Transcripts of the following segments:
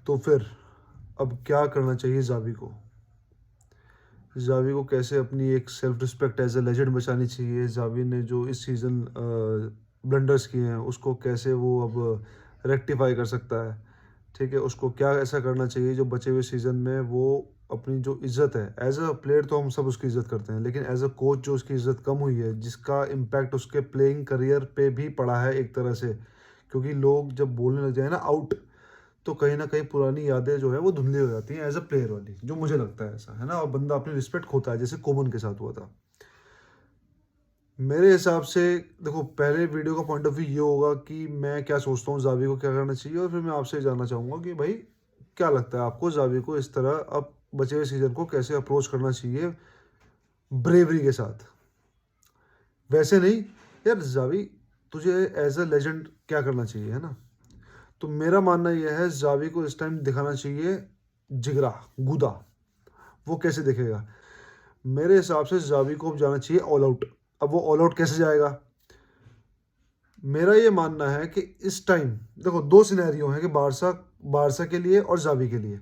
तो फिर अब क्या करना चाहिए जावी को? जावी को कैसे अपनी एक self respect as a legend बचानी चाहिए? जावी ने जो इस सीज़न ब्लंडर्स किए हैं उसको कैसे वो अब रेक्टिफाई कर सकता है? ठीक है, उसको क्या ऐसा करना चाहिए जो बचे हुए सीज़न में वो अपनी जो इज़्ज़त है, एज़ अ प्लेयर तो हम सब उसकी इज़्ज़त करते हैं, लेकिन एज़ अ कोच जो उसकी इज़्ज़त कम हुई है, जिसका इम्पैक्ट उसके प्लेइंग करियर पे भी पड़ा है एक तरह से, क्योंकि लोग जब बोलने लग जाए ना आउट, तो कहीं न कहीं पुरानी यादें जो है वो धुंधली हो जाती हैं एज़ अ प्लेयर वाली, जो मुझे लगता है ऐसा, है ना? और बंदा अपनी रिस्पेक्ट खोता है, जैसे कोमन के साथ हुआ था। मेरे हिसाब से देखो, पहले वीडियो का पॉइंट ऑफ व्यू ये होगा कि मैं क्या सोचता हूँ ज़ावी को क्या करना चाहिए, और फिर मैं आपसे जानना चाहूँगा कि भाई क्या लगता है आपको ज़ावी को इस तरह अब बचे हुए सीज़न को कैसे अप्रोच करना चाहिए ब्रेवरी के साथ? वैसे नहीं, यार ज़ावी तुझे एज़ अ लेजेंड क्या करना चाहिए, है ना? तो मेरा मानना ये है ज़ावी को इस टाइम दिखाना चाहिए जिगरा, गूदा। वो कैसे दिखेगा? मेरे हिसाब से ज़ावी को अब जाना चाहिए ऑल आउट। अब वो ऑल आउट कैसे जाएगा? मेरा ये मानना है कि इस टाइम देखो 2 सिनेरियो हैं कि बारसा बारसा के लिए और ज़ावी के लिए।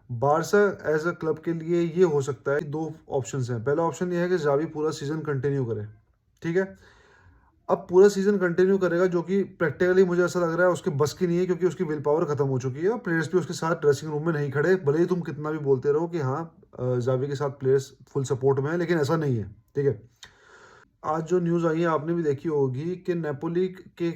बारसा एज़ अ क्लब के लिए ये हो सकता है कि 2 ऑप्शंस हैं। पहला ऑप्शन ये है कि ज़ावी पूरा सीज़न कंटिन्यू करे, ठीक है? अब पूरा सीज़न कंटिन्यू करेगा, जो कि प्रैक्टिकली मुझे ऐसा लग रहा है उसके बस की नहीं है, क्योंकि उसकी विल पावर खत्म हो चुकी है और प्लेयर्स भी उसके साथ ड्रेसिंग रूम में नहीं खड़े। भले ही तुम कितना भी बोलते रहो कि हाँ, ज़ावी के साथ प्लेयर्स फुल सपोर्ट में हैं, लेकिन ऐसा नहीं है, ठीक है? आज जो न्यूज़ आई है आपने भी देखी होगी कि नेपोली के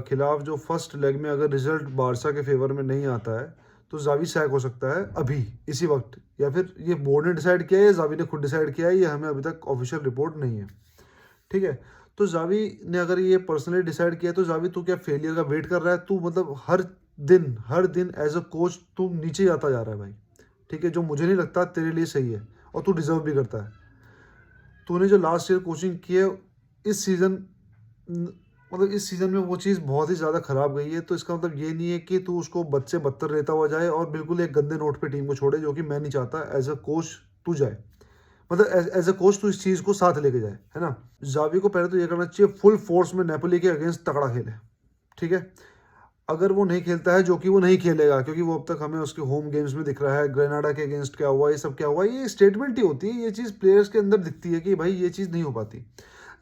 खिलाफ जो फर्स्ट लेग में अगर रिजल्ट बारसा के फेवर में नहीं आता है, तो ज़ावी सैक हो सकता है अभी, इसी वक्त, या फिर ये बोर्ड ने डिसाइड किया है या ज़ावी ने खुद डिसाइड किया है, ये हमें अभी तक ऑफिशियल रिपोर्ट नहीं है, ठीक है? तो ज़ावी ने अगर ये पर्सनली डिसाइड किया है, तो ज़ावी तू क्या फेलियर का वेट कर रहा है? तू मतलब हर दिन एज अ कोच तू नीचे आता जा रहा है भाई, ठीक है? जो मुझे नहीं लगता तेरे लिए सही है, और तू डिजर्व भी करता है। तूने जो लास्ट ईयर कोचिंग की है, इस सीज़न मतलब इस सीज़न में वो चीज़ बहुत ही ज़्यादा ख़राब गई है, तो इसका मतलब ये नहीं है कि तू उसको बद से बदतर लेता हुआ जाए और बिल्कुल एक गंदे नोट पे टीम को छोड़े, जो कि मैं नहीं चाहता एज़ अ कोच तू जाए। मतलब एज़ अ कोच तू इस चीज़ को साथ लेके जाए, है ना? ज़ावी को पहले तो ये करना चाहिए फुल फ़ोर्स में नेपोली के अगेंस्ट तगड़ा खेले, ठीक है? अगर वो नहीं खेलता है, जो कि वो नहीं खेलेगा, क्योंकि वो अब तक हमें उसके होम गेम्स में दिख रहा है, ग्रेनाडा के अगेंस्ट क्या हुआ, ये सब क्या हुआ, ये स्टेटमेंट ही होती है, ये चीज़ प्लेयर्स के अंदर दिखती है कि भाई ये चीज़ नहीं हो पाती।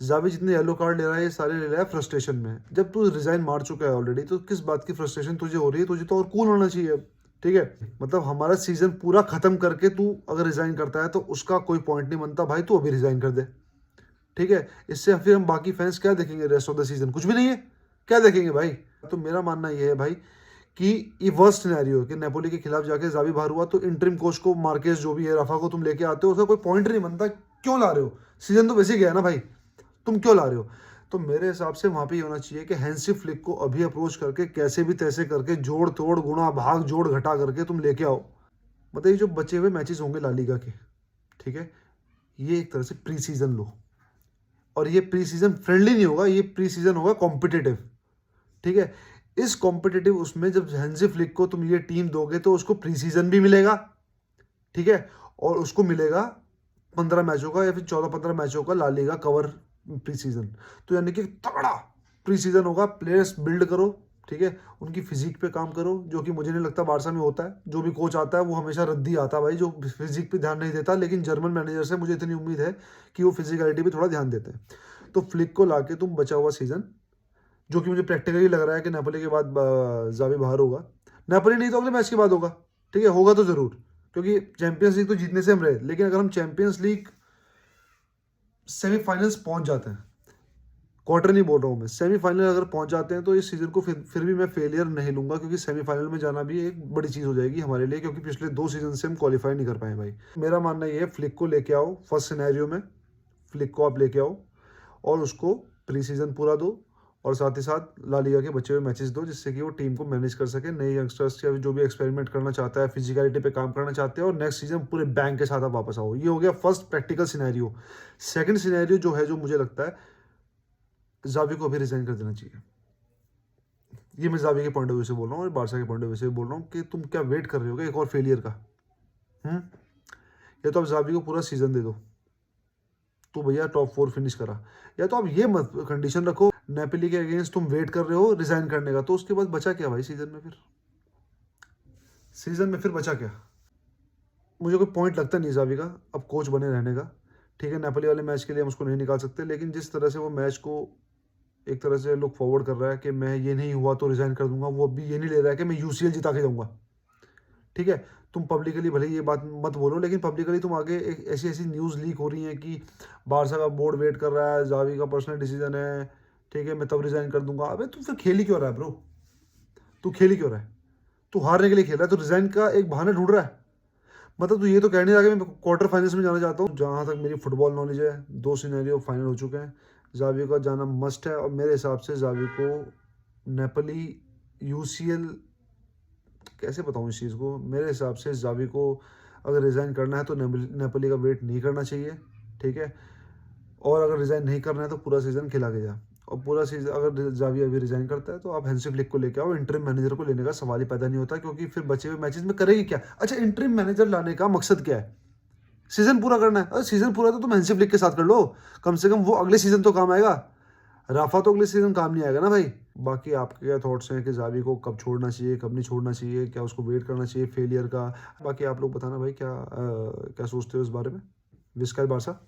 ज़ावी जितने येलो कार्ड ले रहा है, ये सारे ले रहा है फ्रस्ट्रेशन में। जब तू रिज़ाइन मार चुका है ऑलरेडी, तो किस बात की फ्रस्ट्रेशन तुझे हो रही है? तुझे तो और कूल होना चाहिए अब, ठीक है? मतलब हमारा सीज़न पूरा ख़त्म करके तू अगर रिज़ाइन करता है, तो उसका कोई पॉइंट नहीं बनता भाई, तू अभी रिज़ाइन कर दे, ठीक है? इससे फिर हम बाकी फैंस क्या देखेंगे रेस्ट ऑफ द सीज़न? कुछ भी नहीं है, क्या देखेंगे भाई? तो मेरा मानना ये है भाई कि ये वर्स्ट सिनेरियो है कि नेपोली के खिलाफ जाके ज़ावी बाहर हुआ, तो इंटरिम कोच को, मार्केस जो भी है, रफा को तुम लेके आते हो, उसका कोई पॉइंट नहीं बनता। क्यों ला रहे हो? सीज़न तो वैसे ही गया ना भाई, तुम क्यों ला रहे हो? तो मेरे हिसाब से वहाँ पे ये होना चाहिए कि हैंसी फ्लिक को अभी अप्रोच करके कैसे भी तैसे करके जोड़ तोड़ गुणा भाग जोड़ घटा करके तुम लेके आओ। मतलब ये जो बचे हुए मैचेस होंगे ला लीगा के, ठीक है, ये एक तरह से प्री सीजन लो, और ये प्री सीजन फ्रेंडली नहीं होगा, ये प्री सीजन होगा कॉम्पिटिटिव, ठीक है? इस कॉम्पिटिटिव उसमें जब हैंसी फ्लिक को तुम ये टीम दोगे, तो उसको प्री सीजन भी मिलेगा, ठीक है? और उसको मिलेगा 15 मैचों का या फिर 14-15 मैचों का La Liga cover pre season. तो यानी कि तगड़ा प्री सीजन होगा, प्लेयर्स बिल्ड करो, ठीक है? उनकी फिजिक पे काम करो, जो कि मुझे नहीं लगता बारसा में होता है। जो भी कोच आता है वो हमेशा रद्दी आता है भाई, जो फिजिक पे ध्यान नहीं देता, लेकिन जर्मन मैनेजर से मुझे इतनी उम्मीद है कि वो फिजिकलिटी पे थोड़ा ध्यान देते हैं। तो फ्लिक को लाके तुम बचा हुआ सीजन, जो कि मुझे प्रैक्टिकली लग रहा है कि नेपोली के बाद ज़ावी बाहर होगा। नेपोली नहीं तो अगले मैच के बाद होगा, ठीक है? होगा तो ज़रूर, क्योंकि चैंपियंस लीग तो जीतने से हम रहे, लेकिन अगर हम चैंपियंस लीग सेमीफाइनल्स पहुंच जाते हैं, क्वार्टर नहीं बोल रहा हूँ मैं, सेमीफाइनल अगर पहुंच जाते हैं, तो इस सीज़न को फिर भी मैं फेलियर नहीं लूंगा, क्योंकि सेमीफाइनल में जाना भी एक बड़ी चीज़ हो जाएगी हमारे लिए, क्योंकि पिछले 2 सीजन से हम क्वालिफाई नहीं कर पाए भाई। मेरा मानना ये है, फ्लिक को लेके आओ फर्स्ट सिनेरियो में, फ्लिक को आप लेके आओ और उसको प्री सीजन पूरा दो, और साथ ही साथ ला लीगा के बचे हुए मैचेस दो, जिससे कि वो टीम को मैनेज कर सके, नए यंगस्टर्स या जो भी एक्सपेरिमेंट करना चाहता है, फिजिकलिटी पे काम करना चाहते हैं, और नेक्स्ट सीजन पूरे बैंक के साथ आप वापस आओ। ये हो गया first practical scenario. Second scenario जो है, जो मुझे लगता है, ज़ावी को अभी रिजाइन कर देना चाहिए। ये मैं ज़ावी के पॉइंट ऑफ व्यू से बोल रहा हूँ और बारसा के पॉइंट ऑफ व्यू से बोल रहा हूँ कि तुम क्या वेट कर रहे हो एक और फेलियर का? हम्म या तो आप ज़ावी को पूरा सीजन दे दो, तो भैया टॉप 4 फिनिश करा, या तो आप ये मत कंडीशन रखो नेपोली के अगेंस्ट तुम वेट कर रहे हो रिजाइन करने का, तो उसके बाद बचा क्या भाई सीजन में फिर? सीज़न में फिर बचा क्या? मुझे कोई पॉइंट लगता नहीं ज़ावी का अब कोच बने रहने का। ठीक है, नेपोली वाले मैच के लिए हम उसको नहीं निकाल सकते, लेकिन जिस तरह से वो मैच को एक तरह से लुक फॉरवर्ड कर रहा है कि मैं ये नहीं हुआ तो रिज़ाइन कर दूँगा, वो अभी ये नहीं ले रहा है कि मैं यूसीएल जिता के जाऊँगा। ठीक है? तुम पब्लिकली भले ही ये बात मत बोलो, लेकिन पब्लिकली तुम आगे एक ऐसी-ऐसी न्यूज़ लीक हो रही हैं कि बारसा का बोर्ड वेट कर रहा है, ज़ावी का पर्सनल डिसीज़न है, ठीक है, मैं तब रिज़ाइन कर दूँगा। अबे तू फिर खेल ही क्यों रहा है ब्रो? तू खेल ही क्यों रहा है? तू हारने के लिए खेल रहा है, तू रिज़ाइन का एक बहाना ढूँढ रहा है। मतलब तू ये तो कह नहीं रहा कि मैं क्वार्टर फाइनल्स में जाना चाहता हूँ। जहाँ तक मेरी फुटबॉल नॉलेज है, 2 सिनेरियो फाइनल हो चुके हैं। ज़ावी का जाना मस्ट है और मेरे हिसाब से ज़ावी को नेपोली यूसीएल कैसे बताऊँ इस चीज़ को? मेरे हिसाब से ज़ावी को अगर रिज़ाइन करना है तो नेपोली का वेट नहीं करना चाहिए, ठीक है? और अगर रिज़ाइन नहीं करना है तो पूरा सीज़न खिला के जा। और पूरा सीज़न अगर ज़ावी अभी रिज़ाइन करता है तो आप हैंसी फ्लिक को लेके आओ, इंटरिम मैनेजर को लेने का सवाल ही पैदा नहीं होता, क्योंकि फिर बचे हुए मैचेज़ में करेगी क्या? अच्छा, इंटरिम मैनेजर लाने का मकसद क्या है? सीज़न पूरा करना है। अरे सीज़न पूरा तो तुम हैंसी फ्लिक के साथ कर लो, कम से कम वो अगले सीज़न तो काम आएगा। राफा तो अगले सीज़न काम नहीं आएगा ना भाई। बाकी आपके क्या थॉट्स हैं कि ज़ावी को कब छोड़ना चाहिए, कब नहीं छोड़ना चाहिए? क्या उसको वेट करना चाहिए फेलियर का? बाकी आप लोग बताना भाई क्या सोचते हो इस बारे में? विस्कास बारसा?